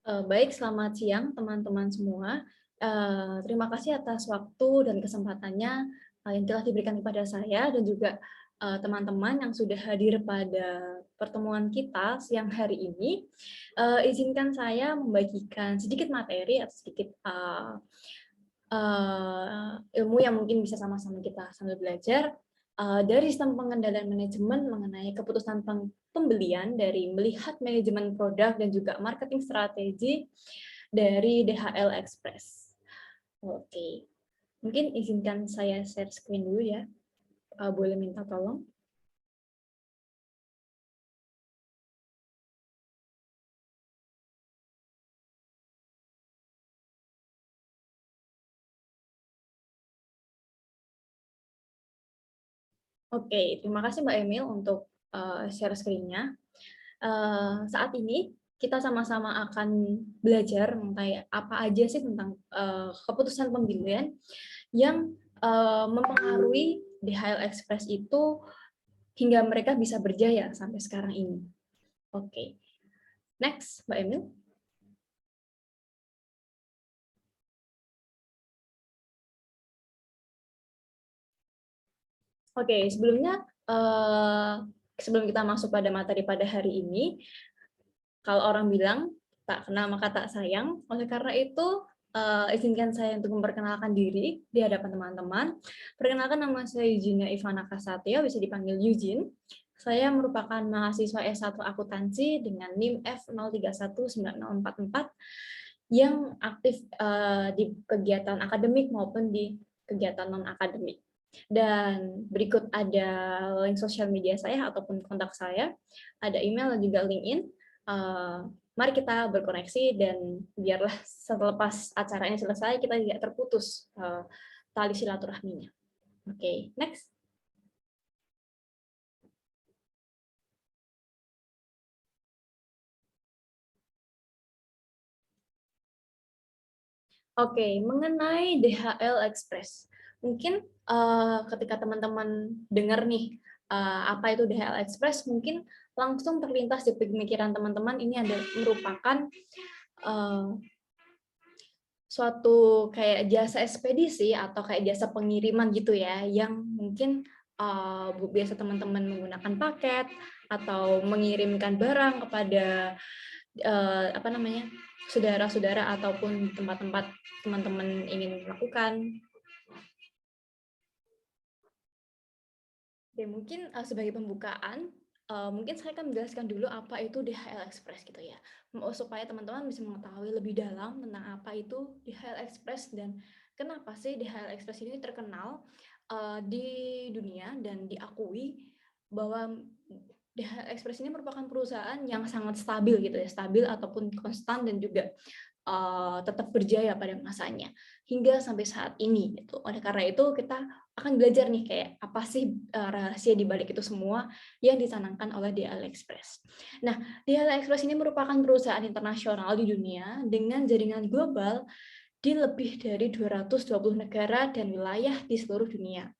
Baik, selamat siang teman-teman semua. Terima kasih atas waktu dan kesempatannya yang telah diberikan kepada saya dan juga teman-teman yang sudah hadir pada pertemuan kita siang hari ini. Izinkan saya membagikan sedikit materi atau sedikit ilmu yang mungkin bisa sama-sama kita sambil belajar dari sistem pengendalian manajemen mengenai keputusan pembelian dari melihat manajemen produk dan juga marketing strategi dari DHL Express. Oke, mungkin izinkan saya share screen dulu ya. Boleh minta tolong? Oke, terima kasih Mbak Emil untuk share screen-nya. Saat ini kita sama-sama akan belajar mengenai apa aja sih tentang keputusan pembelian yang mempengaruhi DHL Express itu hingga mereka bisa berjaya sampai sekarang ini. Oke, next Mbak Emil. Oke, sebelumnya sebelum kita masuk pada materi pada hari ini, kalau orang bilang tak kenal maka tak sayang, oleh karena itu izinkan saya untuk memperkenalkan diri di hadapan teman-teman. Perkenalkan, nama saya Eugenia Ivana Kasatya, bisa dipanggil Eugene. Saya merupakan mahasiswa S1 Akuntansi dengan NIM F031944 yang aktif di kegiatan akademik maupun di kegiatan non-akademik. Dan berikut ada link sosial media saya ataupun kontak saya, ada email dan juga LinkedIn. Mari kita berkoneksi dan biarlah selepas acara ini selesai kita tidak terputus tali silaturahminya. Oke, next. Oke, mengenai DHL Express, mungkin ketika teman-teman dengar nih apa itu DHL Express, mungkin langsung terlintas di pemikiran teman-teman ini ada merupakan suatu kayak jasa ekspedisi atau kayak jasa pengiriman gitu ya, yang mungkin biasa teman-teman menggunakan paket atau mengirimkan barang kepada apa namanya, saudara-saudara ataupun tempat-tempat teman-teman ingin melakukan. Oke, mungkin sebagai pembukaan, mungkin saya akan menjelaskan dulu apa itu DHL Express gitu ya, supaya teman-teman bisa mengetahui lebih dalam tentang apa itu DHL Express dan kenapa sih DHL Express ini terkenal di dunia dan diakui bahwa DHL Express ini merupakan perusahaan yang sangat stabil gitu ya, stabil ataupun konstan dan juga tetap berjaya pada masanya hingga sampai saat ini gitu. Oleh karena itu kita akan belajar nih kayak apa sih rahasia di balik itu semua yang dicanangkan oleh DHL Express. Nah, DHL Express ini merupakan perusahaan internasional di dunia dengan jaringan global di lebih dari 220 negara dan wilayah di seluruh dunia.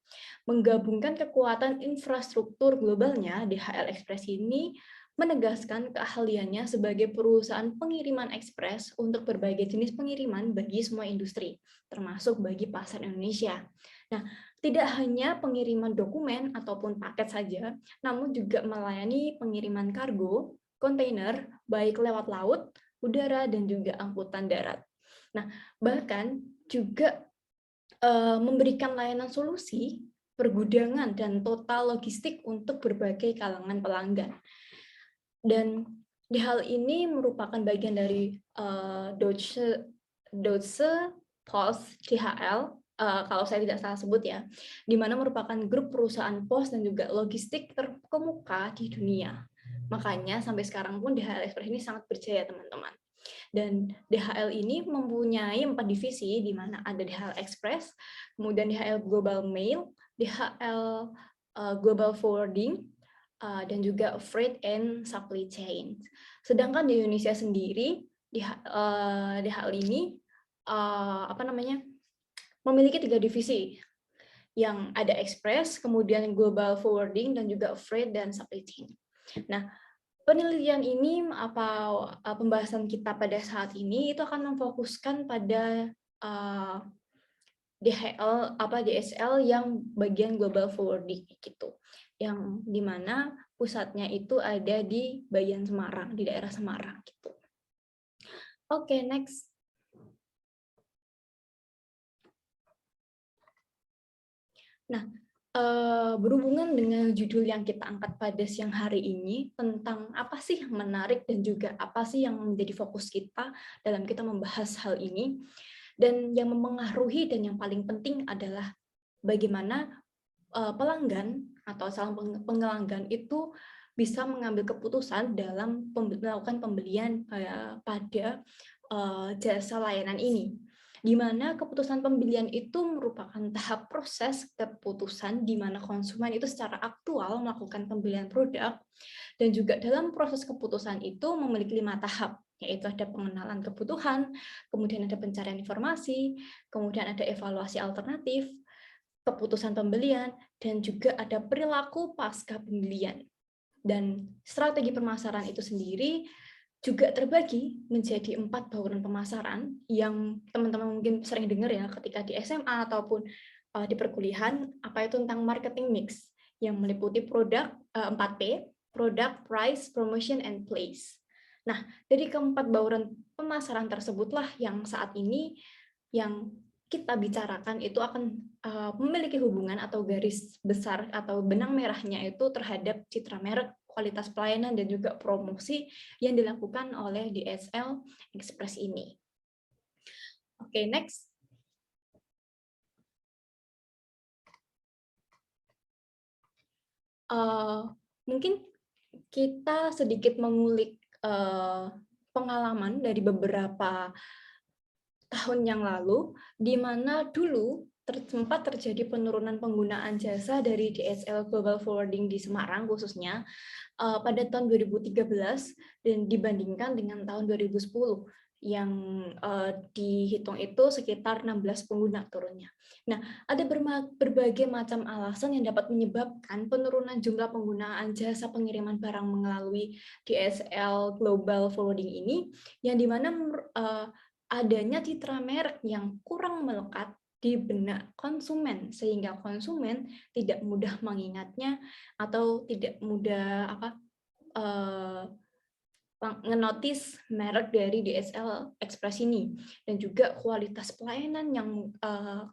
Menggabungkan kekuatan infrastruktur globalnya, DHL Express ini menegaskan keahliannya sebagai perusahaan pengiriman ekspres untuk berbagai jenis pengiriman bagi semua industri, termasuk bagi pasar Indonesia. Nah, tidak hanya pengiriman dokumen ataupun paket saja, namun juga melayani pengiriman kargo, kontainer, baik lewat laut, udara, dan juga angkutan darat. Nah, bahkan juga memberikan layanan solusi pergudangan dan total logistik untuk berbagai kalangan pelanggan. Dan di hal ini merupakan bagian dari Deutsche Post DHL, kalau saya tidak salah sebut ya, di mana merupakan grup perusahaan pos dan juga logistik terkemuka di dunia. Makanya sampai sekarang pun DHL Express ini sangat berjaya, teman-teman. Dan DHL ini mempunyai 4 divisi, di mana ada DHL Express, kemudian DHL Global Mail, DHL Global Forwarding, dan juga Freight and Supply Chain. Sedangkan di Indonesia sendiri, DHL ini apa namanya, memiliki 3 divisi, yang ada Express, kemudian Global Forwarding, dan juga Freight dan Supply Chain. Nah, penelitian ini pembahasan kita pada saat ini itu akan memfokuskan pada DSL yang bagian global forwarding gitu, yang dimana pusatnya itu ada di bagian Semarang, di daerah Semarang gitu. Oke, next. Nah, berhubungan dengan judul yang kita angkat pada siang hari ini tentang apa sih yang menarik dan juga apa sih yang menjadi fokus kita dalam kita membahas hal ini, dan yang mempengaruhi dan yang paling penting adalah bagaimana pelanggan atau calon pelanggan itu bisa mengambil keputusan dalam melakukan pembelian pada jasa layanan ini, di mana keputusan pembelian itu merupakan tahap proses keputusan di mana konsumen itu secara aktual melakukan pembelian produk, dan juga dalam proses keputusan itu memiliki 5 tahap, yaitu ada pengenalan kebutuhan, kemudian ada pencarian informasi, kemudian ada evaluasi alternatif, keputusan pembelian, dan juga ada perilaku pasca pembelian. Dan strategi pemasaran itu sendiri juga terbagi menjadi 4 bauran pemasaran yang teman-teman mungkin sering dengar ya ketika di SMA ataupun di perkuliahan, apa itu tentang marketing mix yang meliputi produk 4P, product, price, promotion, and place. Nah, dari keempat bauran pemasaran tersebutlah yang saat ini yang kita bicarakan itu akan memiliki hubungan atau garis besar atau benang merahnya itu terhadap citra merek, kualitas pelayanan, dan juga promosi yang dilakukan oleh DSL Express ini. Oke, next. Mungkin kita sedikit mengulik pengalaman dari beberapa tahun yang lalu, di mana dulu sempat terjadi penurunan penggunaan jasa dari DSL Global Forwarding di Semarang khususnya pada tahun 2013 dan dibandingkan dengan tahun 2010 yang dihitung itu sekitar 16 pengguna turunnya. Nah, ada berbagai macam alasan yang dapat menyebabkan penurunan jumlah penggunaan jasa pengiriman barang melalui DSL Global Forwarding ini, yang dimana adanya citra merek yang kurang melekat di benak konsumen, sehingga konsumen tidak mudah mengingatnya atau tidak mudah ngenotis merek dari DSL Express ini, dan juga kualitas pelayanan yang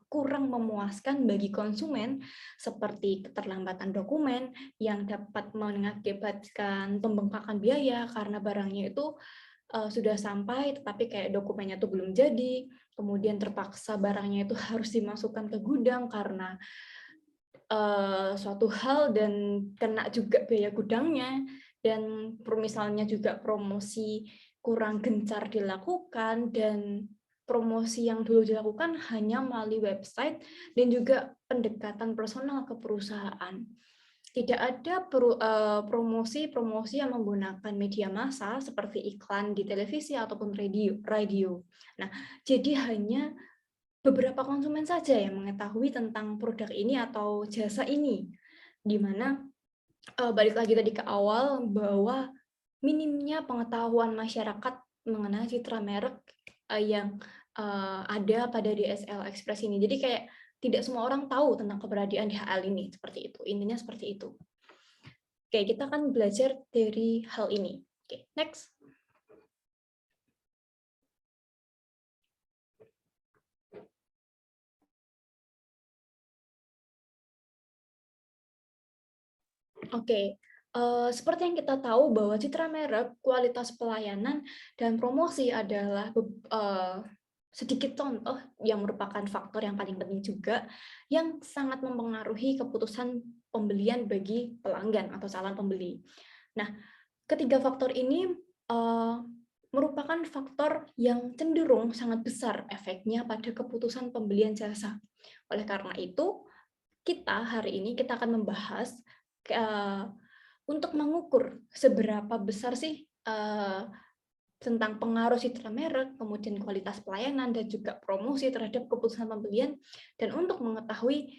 kurang memuaskan bagi konsumen seperti keterlambatan dokumen yang dapat mengakibatkan pembengkakan biaya karena barangnya itu sudah sampai tetapi kayak dokumennya tuh belum jadi, kemudian terpaksa barangnya itu harus dimasukkan ke gudang karena suatu hal dan kena juga biaya gudangnya, dan misalnya juga promosi kurang gencar dilakukan, dan promosi yang dulu dilakukan hanya melalui website dan juga pendekatan personal ke perusahaan. Tidak ada promosi-promosi yang menggunakan media massa seperti iklan di televisi ataupun radio. Nah, jadi hanya beberapa konsumen saja yang mengetahui tentang produk ini atau jasa ini, di mana balik lagi tadi ke awal bahwa minimnya pengetahuan masyarakat mengenai citra merek yang ada pada DSL Express ini. Jadi kayak tidak semua orang tahu tentang keberadaan DHL ini, seperti itu. Intinya seperti itu. Oke, kita akan belajar dari hal ini. Oke, next. Oke, seperti yang kita tahu bahwa citra merek, kualitas pelayanan, dan promosi adalah sedikit contoh yang merupakan faktor yang paling penting juga yang sangat mempengaruhi keputusan pembelian bagi pelanggan atau calon pembeli. Nah, ketiga faktor ini merupakan faktor yang cenderung sangat besar efeknya pada keputusan pembelian jasa. Oleh karena itu, hari ini kita akan membahas untuk mengukur seberapa besar sih tentang pengaruh citra merek, kemudian kualitas pelayanan, dan juga promosi terhadap keputusan pembelian, dan untuk mengetahui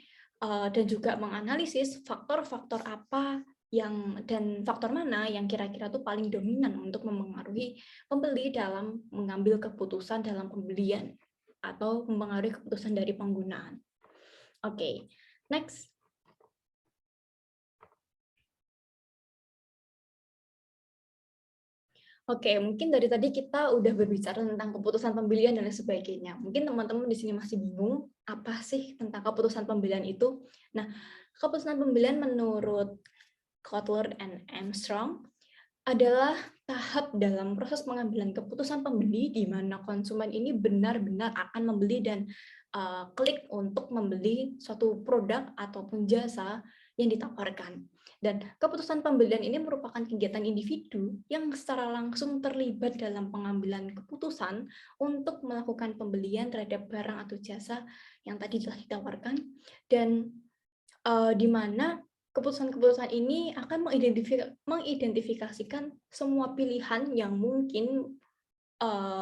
dan juga menganalisis faktor-faktor apa dan faktor mana yang kira-kira tuh paling dominan untuk mempengaruhi pembeli dalam mengambil keputusan dalam pembelian atau mempengaruhi keputusan dari penggunaan. Oke, next. Oke, mungkin dari tadi kita udah berbicara tentang keputusan pembelian dan lain sebagainya. Mungkin teman-teman di sini masih bingung apa sih tentang keputusan pembelian itu. Nah, keputusan pembelian menurut Kotler and Armstrong adalah tahap dalam proses pengambilan keputusan pembeli di mana konsumen ini benar-benar akan membeli dan klik untuk membeli suatu produk ataupun jasa yang ditawarkan. Dan keputusan pembelian ini merupakan kegiatan individu yang secara langsung terlibat dalam pengambilan keputusan untuk melakukan pembelian terhadap barang atau jasa yang tadi telah ditawarkan, dan di mana keputusan-keputusan ini akan mengidentifikasikan semua pilihan yang mungkin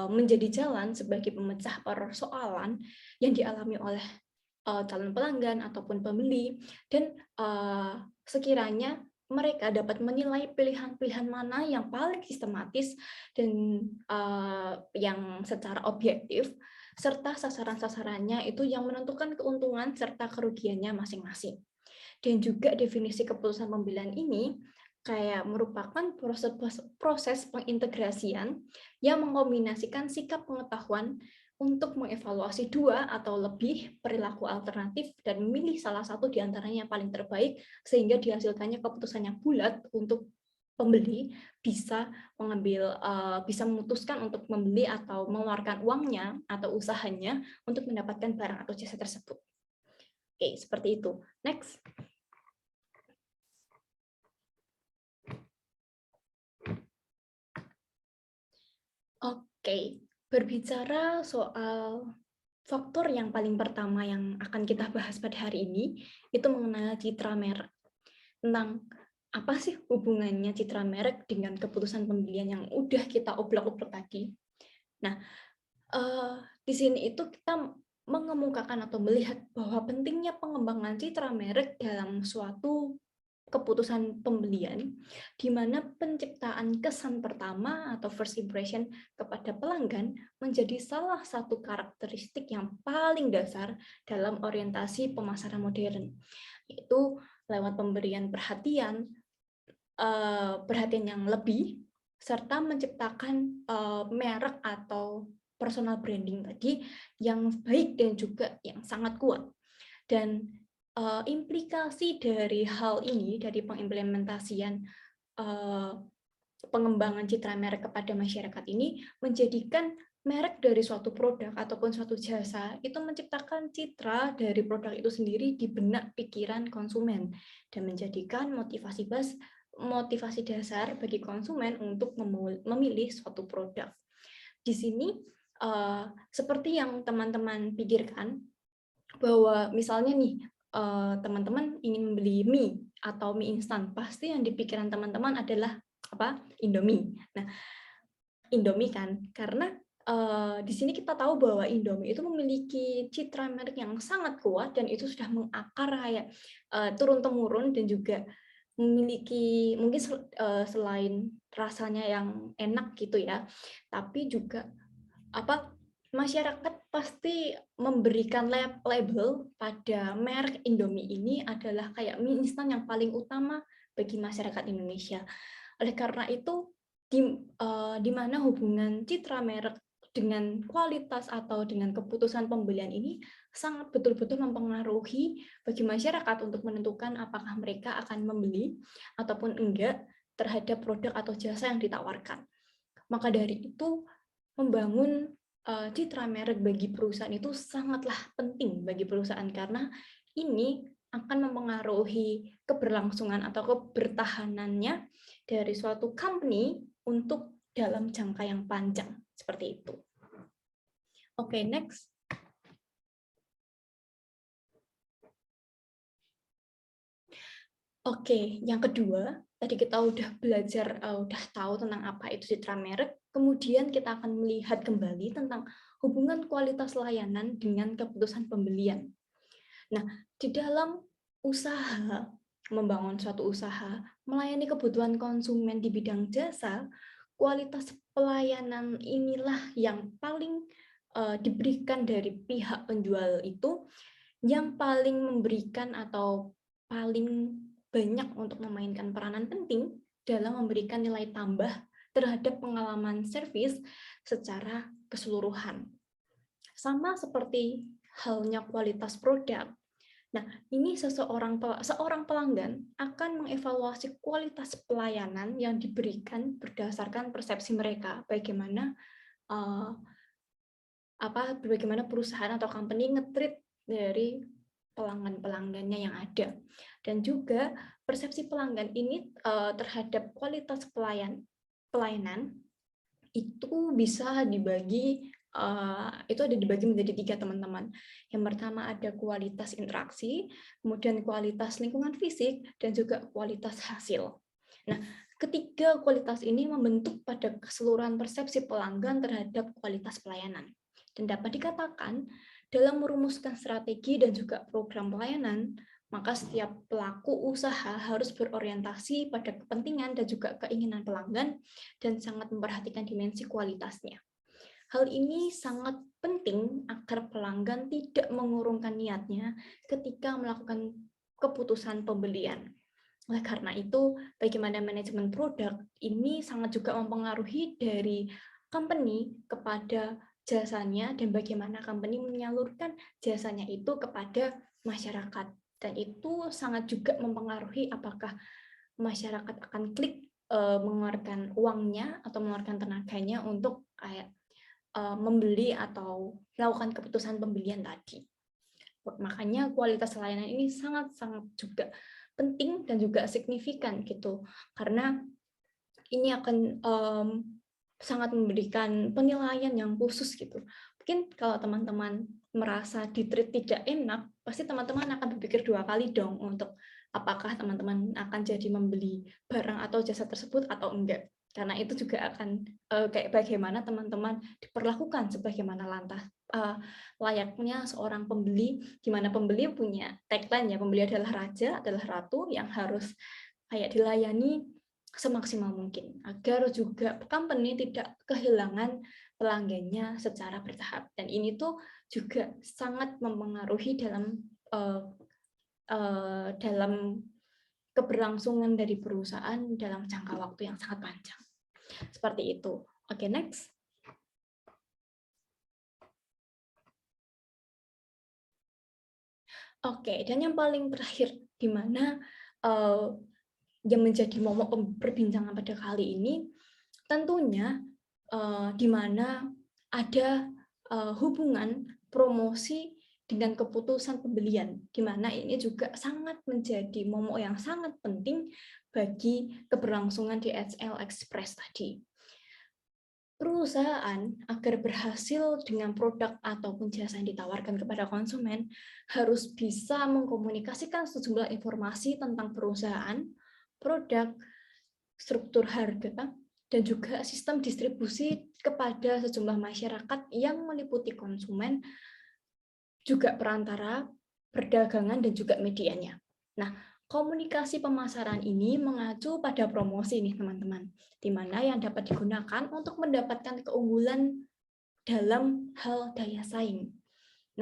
menjadi jalan sebagai pemecah persoalan yang dialami oleh calon pelanggan ataupun pembeli, dan sekiranya mereka dapat menilai pilihan-pilihan mana yang paling sistematis dan yang secara objektif, serta sasaran-sasarannya itu yang menentukan keuntungan serta kerugiannya masing-masing. Dan juga definisi keputusan pembelian ini kayak merupakan proses pengintegrasian yang mengkombinasikan sikap pengetahuan untuk mengevaluasi dua atau lebih perilaku alternatif dan memilih salah satu di antaranya yang paling terbaik sehingga dihasilkannya keputusan yang bulat untuk pembeli bisa bisa memutuskan untuk membeli atau mengeluarkan uangnya atau usahanya untuk mendapatkan barang atau jasa tersebut. Oke, seperti itu. Next. Oke, berbicara soal faktor yang paling pertama yang akan kita bahas pada hari ini, itu mengenai citra merek. Tentang apa sih hubungannya citra merek dengan keputusan pembelian yang udah kita obrol-obrol tadi. Nah, di sini itu kita mengemukakan atau melihat bahwa pentingnya pengembangan citra merek dalam suatu keputusan pembelian, di mana penciptaan kesan pertama atau first impression kepada pelanggan menjadi salah satu karakteristik yang paling dasar dalam orientasi pemasaran modern, yaitu lewat pemberian perhatian yang lebih, serta menciptakan merek atau personal branding tadi yang baik dan juga yang sangat kuat. Dan implikasi dari hal ini, dari pengimplementasian pengembangan citra merek kepada masyarakat ini, menjadikan merek dari suatu produk ataupun suatu jasa itu menciptakan citra dari produk itu sendiri di benak pikiran konsumen dan menjadikan motivasi dasar bagi konsumen untuk memilih suatu produk. Di sini seperti yang teman-teman pikirkan, bahwa misalnya nih teman-teman ingin membeli mie atau mie instan, pasti yang di pikiran teman-teman adalah apa? Indomie. Nah, Indomie kan, karena di sini kita tahu bahwa Indomie itu memiliki citra merek yang sangat kuat dan itu sudah mengakar kayak turun-temurun, dan juga memiliki mungkin selain rasanya yang enak gitu ya, tapi juga apa, masyarakat pasti memberikan label pada merek Indomie ini adalah kayak mie instan yang paling utama bagi masyarakat Indonesia. Oleh karena itu, di mana hubungan citra merek dengan kualitas atau dengan keputusan pembelian ini sangat betul-betul mempengaruhi bagi masyarakat untuk menentukan apakah mereka akan membeli ataupun enggak terhadap produk atau jasa yang ditawarkan. Maka dari itu, membangun citra merek bagi perusahaan itu sangatlah penting bagi perusahaan, karena ini akan mempengaruhi keberlangsungan atau kebertahanannya dari suatu company untuk dalam jangka yang panjang, seperti itu. Oke, next. Oke, yang kedua, tadi kita udah belajar, udah tahu tentang apa itu citra merek, kemudian kita akan melihat kembali tentang hubungan kualitas layanan dengan keputusan pembelian. Nah, di dalam usaha, membangun suatu usaha, melayani kebutuhan konsumen di bidang jasa, kualitas pelayanan inilah yang paling diberikan dari pihak penjual itu, yang paling memberikan atau paling banyak untuk memainkan peranan penting dalam memberikan nilai tambah terhadap pengalaman servis secara keseluruhan. Sama seperti halnya kualitas produk. Nah, ini seorang pelanggan akan mengevaluasi kualitas pelayanan yang diberikan berdasarkan persepsi mereka, uh, bagaimana perusahaan atau company nge-treat dari pelanggan-pelanggannya yang ada. Dan juga persepsi pelanggan ini terhadap kualitas pelayanan itu bisa dibagi menjadi 3, teman-teman. Yang pertama ada kualitas interaksi, kemudian kualitas lingkungan fisik, dan juga kualitas hasil. Nah, ketiga kualitas ini membentuk pada keseluruhan persepsi pelanggan terhadap kualitas pelayanan. Dan dapat dikatakan, dalam merumuskan strategi dan juga program pelayanan, maka setiap pelaku usaha harus berorientasi pada kepentingan dan juga keinginan pelanggan dan sangat memperhatikan dimensi kualitasnya. Hal ini sangat penting agar pelanggan tidak mengurungkan niatnya ketika melakukan keputusan pembelian. Oleh karena itu, bagaimana manajemen produk ini sangat juga mempengaruhi dari company kepada jasanya dan bagaimana company menyalurkan jasanya itu kepada masyarakat. Dan itu sangat juga mempengaruhi apakah masyarakat akan klik mengeluarkan uangnya atau mengeluarkan tenaganya untuk membeli atau melakukan keputusan pembelian tadi. Makanya kualitas layanan ini sangat-sangat juga penting dan juga signifikan gitu, karena ini akan sangat memberikan penilaian yang khusus gitu. Mungkin kalau teman-teman merasa di-treat tidak enak, pasti teman-teman akan berpikir 2 kali dong untuk apakah teman-teman akan jadi membeli barang atau jasa tersebut atau enggak. Karena itu juga akan kayak bagaimana teman-teman diperlakukan sebagaimana layaknya seorang pembeli, di mana pembeli punya tagline ya, pembeli adalah raja, adalah ratu yang harus kayak dilayani semaksimal mungkin agar juga company tidak kehilangan pelanggannya secara bertahap. Dan ini tuh juga sangat mempengaruhi dalam keberlangsungan dari perusahaan dalam jangka waktu yang sangat panjang. Seperti itu. Oke, next. Oke, dan yang paling terakhir, di mana yang menjadi momok perbincangan pada kali ini, tentunya di mana ada hubungan promosi dengan keputusan pembelian, di mana ini juga sangat menjadi momok yang sangat penting bagi keberlangsungan DHL Express tadi. Perusahaan agar berhasil dengan produk ataupun jasa yang ditawarkan kepada konsumen harus bisa mengkomunikasikan sejumlah informasi tentang perusahaan, produk, struktur harga, dan juga sistem distribusi kepada sejumlah masyarakat yang meliputi konsumen, juga perantara, perdagangan, dan juga medianya. Nah, komunikasi pemasaran ini mengacu pada promosi nih teman-teman, di mana yang dapat digunakan untuk mendapatkan keunggulan dalam hal daya saing.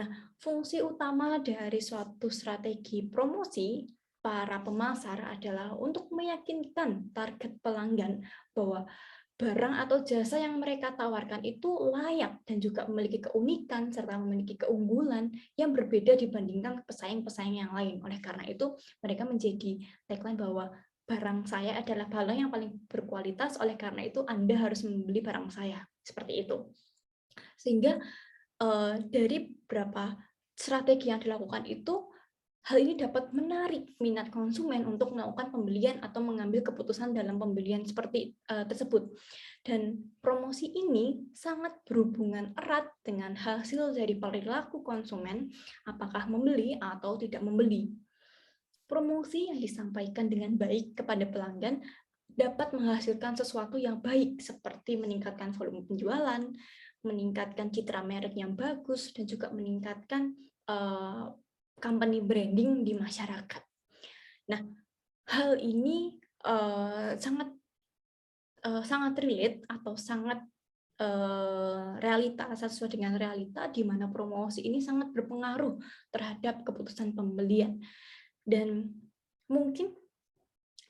Nah, fungsi utama dari suatu strategi promosi para pemasar adalah untuk meyakinkan target pelanggan bahwa barang atau jasa yang mereka tawarkan itu layak dan juga memiliki keunikan serta memiliki keunggulan yang berbeda dibandingkan pesaing-pesaing yang lain. Oleh karena itu, mereka menjadi tagline bahwa barang saya adalah barang yang paling berkualitas, oleh karena itu Anda harus membeli barang saya. Seperti itu. Sehingga dari beberapa strategi yang dilakukan itu, hal ini dapat menarik minat konsumen untuk melakukan pembelian atau mengambil keputusan dalam pembelian seperti tersebut. Dan promosi ini sangat berhubungan erat dengan hasil dari perilaku konsumen, apakah membeli atau tidak membeli. Promosi yang disampaikan dengan baik kepada pelanggan dapat menghasilkan sesuatu yang baik, seperti meningkatkan volume penjualan, meningkatkan citra merek yang bagus, dan juga meningkatkan company branding di masyarakat. Nah, hal ini sangat sangat relate atau sangat realita, sesuai dengan realita di mana promosi ini sangat berpengaruh terhadap keputusan pembelian. Dan mungkin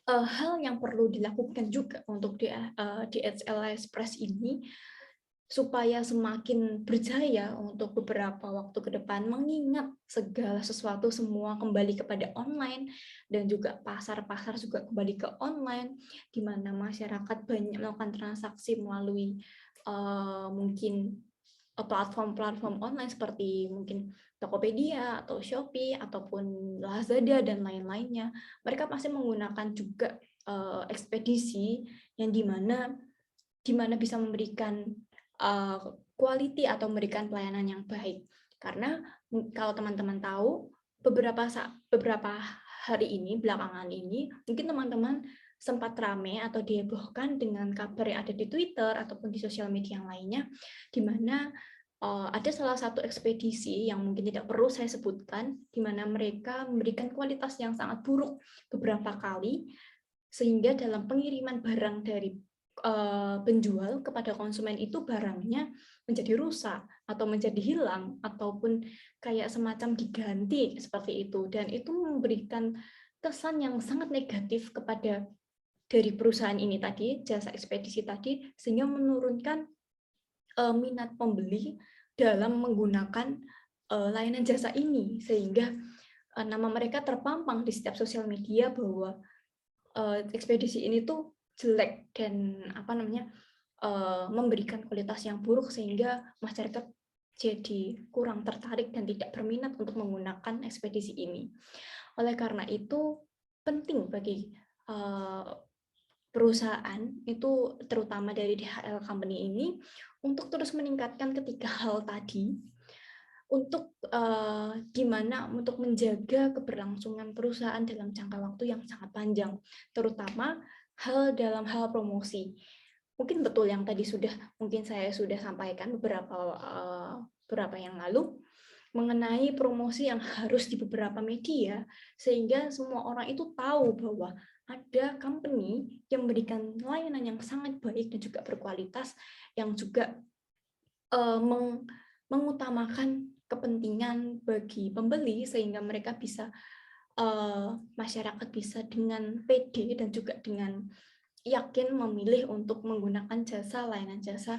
hal yang perlu dilakukan juga untuk DHL Express ini supaya semakin berjaya untuk beberapa waktu ke depan, mengingat segala sesuatu semua kembali kepada online dan juga pasar-pasar juga kembali ke online, di mana masyarakat banyak melakukan transaksi melalui mungkin platform-platform online seperti mungkin Tokopedia atau Shopee ataupun Lazada dan lain-lainnya. Mereka pasti menggunakan juga ekspedisi yang dimana bisa memberikan quality atau memberikan pelayanan yang baik. Karena kalau teman-teman tahu, beberapa hari ini, belakangan ini, mungkin teman-teman sempat ramai atau dihebohkan dengan kabar yang ada di Twitter ataupun di sosial media yang lainnya, di mana ada salah satu ekspedisi yang mungkin tidak perlu saya sebutkan, di mana mereka memberikan kualitas yang sangat buruk beberapa kali, sehingga dalam pengiriman barang dari penjual kepada konsumen itu barangnya menjadi rusak atau menjadi hilang ataupun kayak semacam diganti seperti itu, dan itu memberikan kesan yang sangat negatif kepada dari perusahaan ini tadi, jasa ekspedisi tadi, sehingga menurunkan minat pembeli dalam menggunakan layanan jasa ini, sehingga nama mereka terpampang di setiap sosial media bahwa ekspedisi ini tuh jelek dan memberikan kualitas yang buruk, sehingga masyarakat jadi kurang tertarik dan tidak berminat untuk menggunakan ekspedisi ini. Oleh karena itu penting bagi perusahaan itu, terutama dari DHL Company ini, untuk terus meningkatkan ketiga hal tadi, untuk gimana untuk menjaga keberlangsungan perusahaan dalam jangka waktu yang sangat panjang, terutama dalam hal promosi. Mungkin betul yang tadi mungkin saya sudah sampaikan beberapa yang lalu mengenai promosi yang harus di beberapa media, sehingga semua orang itu tahu bahwa ada company yang memberikan layanan yang sangat baik dan juga berkualitas, yang juga mengutamakan kepentingan bagi pembeli, sehingga mereka bisa masyarakat bisa dengan pede dan juga dengan yakin memilih untuk menggunakan layanan jasa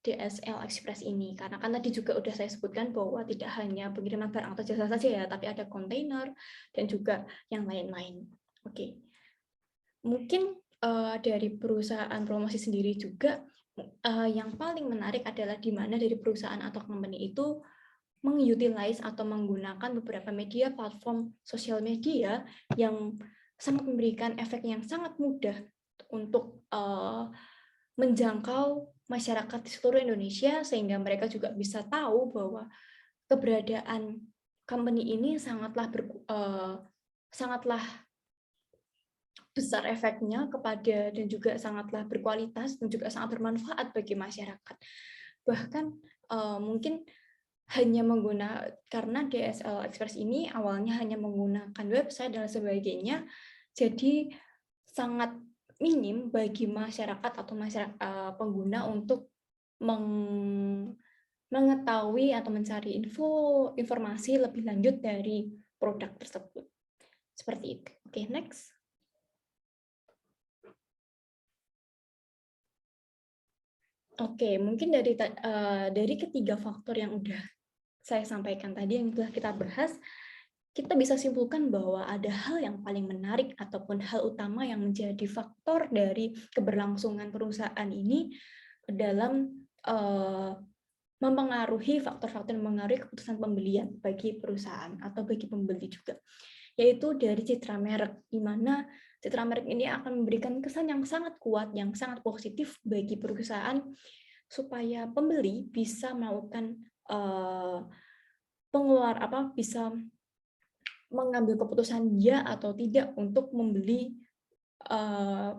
DHL Express ini. Karena kan tadi juga udah saya sebutkan bahwa tidak hanya pengiriman barang atau jasa saja ya, tapi ada kontainer dan juga yang lain-lain. Oke. Mungkin dari perusahaan promosi sendiri juga yang paling menarik adalah di mana dari perusahaan atau company itu mengutilize atau menggunakan beberapa media platform sosial media yang sangat memberikan efek yang sangat mudah untuk menjangkau masyarakat di seluruh Indonesia, sehingga mereka juga bisa tahu bahwa keberadaan company ini sangatlah besar efeknya kepada, dan juga sangatlah berkualitas dan juga sangat bermanfaat bagi masyarakat. Bahkan mungkin karena DHL Express ini awalnya hanya menggunakan website dan sebagainya, jadi sangat minim bagi masyarakat atau pengguna untuk mengetahui atau mencari informasi lebih lanjut dari produk tersebut. Seperti itu. Oke, next. Oke, mungkin dari ketiga faktor yang udah saya sampaikan tadi, yang telah kita bahas, kita bisa simpulkan bahwa ada hal yang paling menarik ataupun hal utama yang menjadi faktor dari keberlangsungan perusahaan ini dalam mempengaruhi faktor-faktor yang mempengaruhi keputusan pembelian bagi perusahaan atau bagi pembeli juga, yaitu dari citra merek, di mana citra merek ini akan memberikan kesan yang sangat kuat, yang sangat positif bagi perusahaan, supaya pembeli bisa melakukan bisa mengambil keputusan ya atau tidak untuk membeli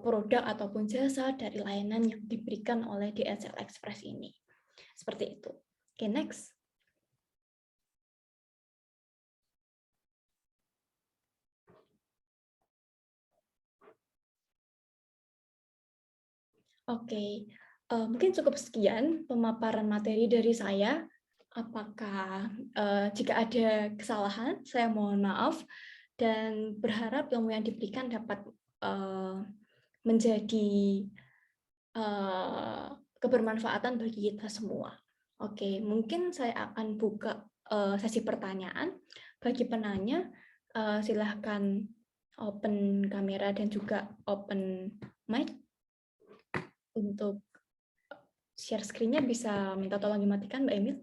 produk ataupun jasa dari layanan yang diberikan oleh DHL Express ini. Seperti itu. Oke, next. Oke, mungkin cukup sekian pemaparan materi dari saya. Apakah, jika ada kesalahan, saya mohon maaf dan berharap ilmu yang diberikan dapat, menjadi, eee, kebermanfaatan bagi kita semua. Oke, mungkin saya akan buka, sesi pertanyaan. Bagi penanya, silahkan open kamera dan juga open mic untuk share screen-nya bisa minta tolong dimatikan, Mbak Emil?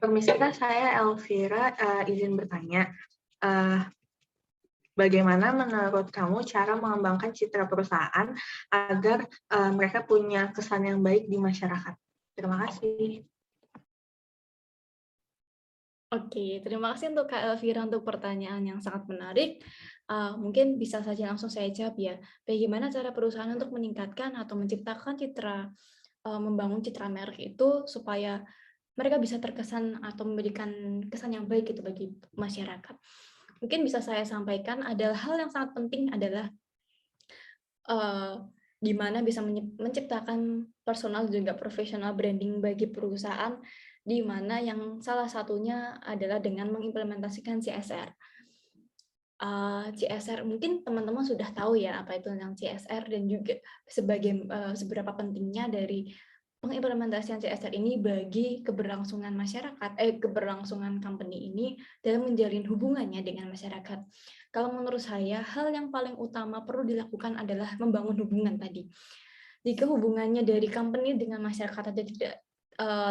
Permisi Kak, saya Elvira, izin bertanya. Bagaimana menurut kamu cara mengembangkan citra perusahaan agar mereka punya kesan yang baik di masyarakat? Terima kasih. Oke, terima kasih untuk Kak Elvira untuk pertanyaan yang sangat menarik. Mungkin bisa saja langsung saya jawab ya. Bagaimana cara perusahaan untuk meningkatkan atau menciptakan citra, membangun citra merek itu supaya mereka bisa terkesan atau memberikan kesan yang baik gitu bagi masyarakat. Mungkin bisa saya sampaikan adalah hal yang sangat penting adalah di mana bisa menciptakan personal juga professional branding bagi perusahaan, di mana yang salah satunya adalah dengan mengimplementasikan CSR. CSR mungkin teman-teman sudah tahu ya apa itu tentang CSR dan juga seberapa pentingnya dari pengimplementasian CSR ini bagi keberlangsungan keberlangsungan company ini dalam menjalin hubungannya dengan masyarakat. Kalau menurut saya, hal yang paling utama perlu dilakukan adalah membangun hubungan tadi. Jika hubungannya dari company dengan masyarakat saja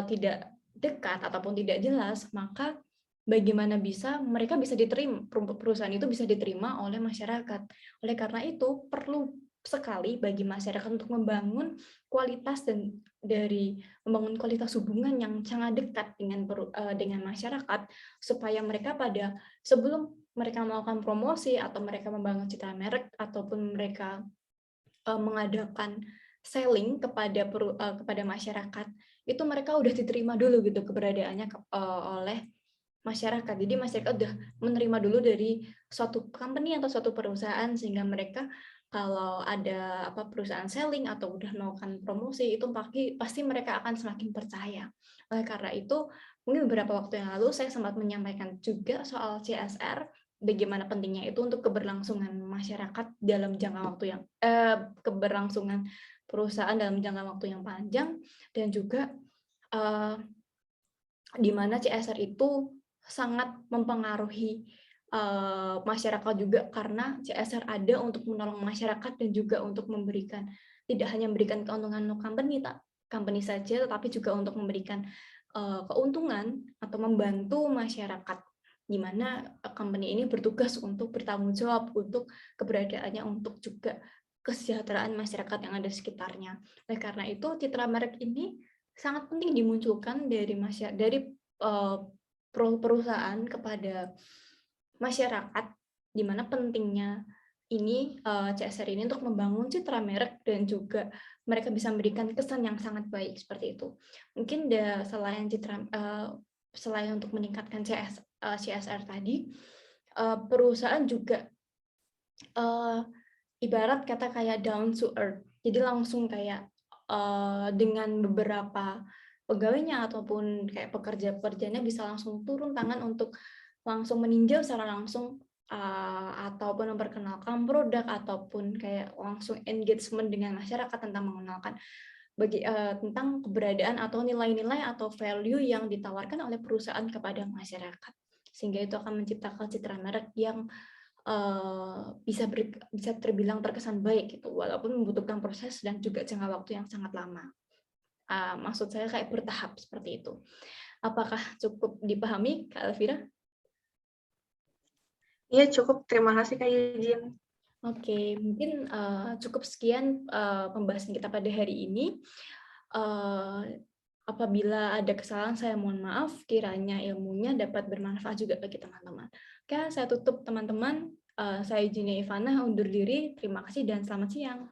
tidak dekat ataupun tidak jelas, maka bagaimana mereka bisa diterima, perusahaan itu bisa diterima oleh masyarakat. Oleh karena itu, perlu sekali bagi masyarakat untuk membangun kualitas membangun kualitas hubungan yang sangat dekat dengan masyarakat, supaya mereka sebelum mereka melakukan promosi atau mereka membangun citra merek ataupun mereka mengadakan selling kepada masyarakat, itu mereka udah diterima dulu gitu keberadaannya oleh masyarakat. Jadi masyarakat udah menerima dulu dari suatu company atau suatu perusahaan, sehingga mereka kalau ada perusahaan selling atau udah melakukan promosi itu pasti mereka akan semakin percaya. Oleh karena itu, mungkin beberapa waktu yang lalu saya sempat menyampaikan juga soal CSR, bagaimana pentingnya itu untuk keberlangsungan masyarakat dalam jangka waktu yang keberlangsungan perusahaan dalam jangka waktu yang panjang, dan juga di mana CSR itu sangat mempengaruhi masyarakat juga, karena CSR ada untuk menolong masyarakat dan juga untuk tidak hanya memberikan keuntungan untuk company saja, tetapi juga untuk memberikan keuntungan atau membantu masyarakat, di mana company ini bertugas untuk bertanggung jawab untuk keberadaannya, untuk juga kesejahteraan masyarakat yang ada di sekitarnya. Oleh karena itu, citra merek ini sangat penting dimunculkan dari perusahaan kepada masyarakat, di mana pentingnya CSR ini untuk membangun citra merek dan juga mereka bisa memberikan kesan yang sangat baik seperti itu. Mungkin selain untuk meningkatkan CSR tadi, perusahaan juga ibarat kata kayak down to earth. Jadi langsung kayak dengan beberapa pegawainya ataupun kayak pekerja-pekerjanya bisa langsung turun tangan untuk langsung meninjau secara langsung, ataupun memperkenalkan produk, ataupun kayak langsung engagement dengan masyarakat tentang mengenalkan tentang keberadaan atau nilai-nilai atau value yang ditawarkan oleh perusahaan kepada masyarakat. Sehingga itu akan menciptakan citra merek yang bisa terbilang terkesan baik gitu, walaupun membutuhkan proses dan juga jangka waktu yang sangat lama. Maksud saya kayak bertahap seperti itu. Apakah cukup dipahami, Kak Elvira? Iya cukup, terima kasih Kak Yujin. Oke, mungkin cukup sekian pembahasan kita pada hari ini. Apabila ada kesalahan, saya mohon maaf. Kiranya ilmunya dapat bermanfaat juga bagi teman-teman. Oke, saya tutup teman-teman. Saya Jinia Ivana, undur diri. Terima kasih dan selamat siang.